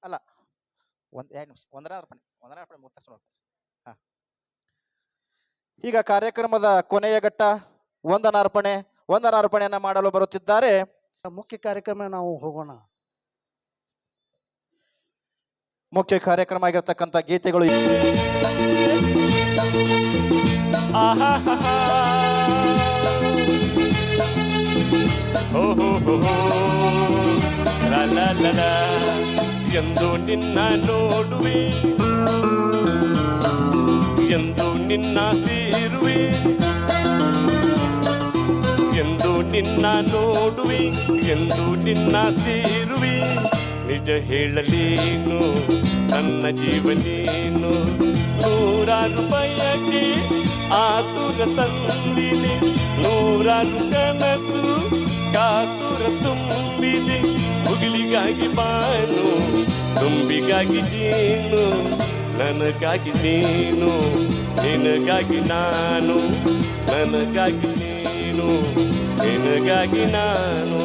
ಅಲ್ಲ, ಒಂದ್ 2 ನಿಮಿಷ, ವಂದನಾರ್ಪಣೆ ಮುಗಿಸ್ಕೊಂಡು ಹೋಗ್ತಾರೆ. ಹಾ, ಈಗ ಕಾರ್ಯಕ್ರಮದ ಕೊನೆಯ ಘಟ್ಟ ವಂದನಾರ್ಪಣೆಯನ್ನ ಮಾಡಲು ಬರುತ್ತಿದ್ದಾರೆ. ಮುಖ್ಯ ಕಾರ್ಯಕ್ರಮ ನಾವು ಹೋಗೋಣ. ಮುಖ್ಯ ಕಾರ್ಯಕ್ರಮ ಆಗಿರ್ತಕ್ಕಂಥ ಗೀತೆಗಳು ಎಂದು ನಿನ್ನ ನೋಡುವೆ, ಎಂದು ನಿನ್ನ ಸೇರುವೆ, ಎಂದು ನಿನ್ನ ನೋಡುವೆ, ಎಂದು ನಿನ್ನ ಸೇರುವೆ. ನಿಜ ಹೇಳಲೇನು ನನ್ನ ಜೀವನೇನು, ನೂರಾರು ಬಯಕೆ ಆತುರ ತಂದಿದೆ, ನೂರಾರು ಕನಸು ಕಾತುರ ತುಂಬಿದೆ. ಮುಗಿಲಿಗಾಗಿ ಬಾನು, ತುಂಬಿಗಾಗಿ ಜೀನು, ನನಗಾಗಿ ನೀನು, ನಿನಗಾಗಿ ನಾನು, ನನಗಾಗಿ ನೀನು, ನಿನಗಾಗಿ ನಾನು.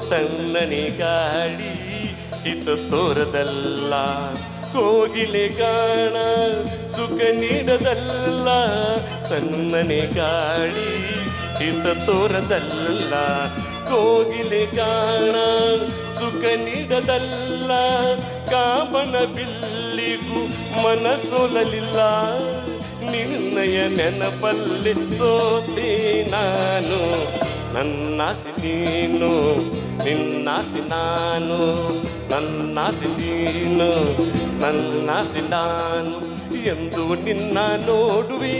ತಣ್ಣನೆ ಗಾಳಿ ಹಿತ ತೋರದಲ್ಲ, ಕೋಗಿಲೆ ಗಾಣ ಸುಖ ನೀಡದಲ್ಲ. ತಣ್ಣನೆ ಗಾಳಿ ಹಿತ ತೋರದಲ್ಲ, ಕೋಗಿಲೆ ಗಾಣ ಸುಖ ನೀಡದಲ್ಲ. ಕಾಮನ ಬಿಲ್ಲಿಗೂ ಮನಸೋಲಲಿಲ್ಲ, ನಿನ್ನಯ ನೆನಪಲ್ಲಿ ಸೋತೆ ನಾನು. ನನ್ನಾಸಿ ನೀನು, ನಿನ್ನಾಸಿ ನಾನು, ನನ್ನಾಸಿ ನೀನು, ನನ್ನಾಸಿ ನಾನು. ಎಂದು ನಿನ್ನ ನೋಡುವೆ,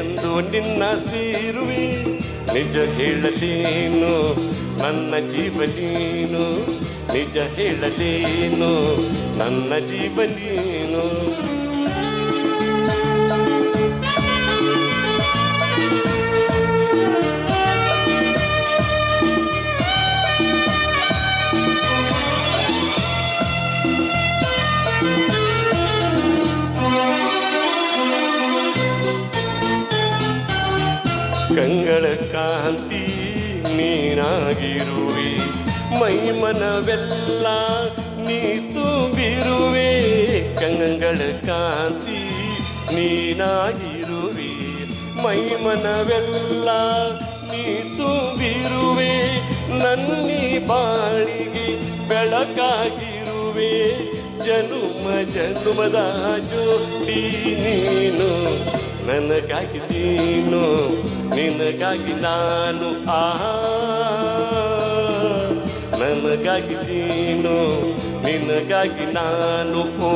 ಎಂದು ನಿನ್ನ ಸೇರುವೆ. ನಿಜ ಹೇಳಲೇನು ನನ್ನ ಜೀವನೇನು, ನಿಜ ಹೇಳಲೇನು ನನ್ನ ಜೀವನೇನು. ಕಂಗಳ ಕಾಂತಿ ನೀನಾಗಿರುವೆ, ಮೈಮನವೆಲ್ಲ ನೀ ತುಂಬಿರುವೆ. ಕಂಗಳ ಕಾಂತಿ ನೀನಾಗಿರುವೆ, ಮೈಮನವೆಲ್ಲ ನೀ ತುಂಬಿರುವೆ. ನನ್ನಿ ಬಾಳಿಗೆ ಬೆಳಕಾಗಿರುವೆ, ಜನುಮ ಜನುಮದ ಜೋಡಿ ನೀನು. ನನಗಾಗಿ ನೀನು, ನಿನಗಾಗಿ ನಾನು. ನನಗಾಗಿ ನೀನು, ನಿನಗಾಗಿ ನಾನು. ಓ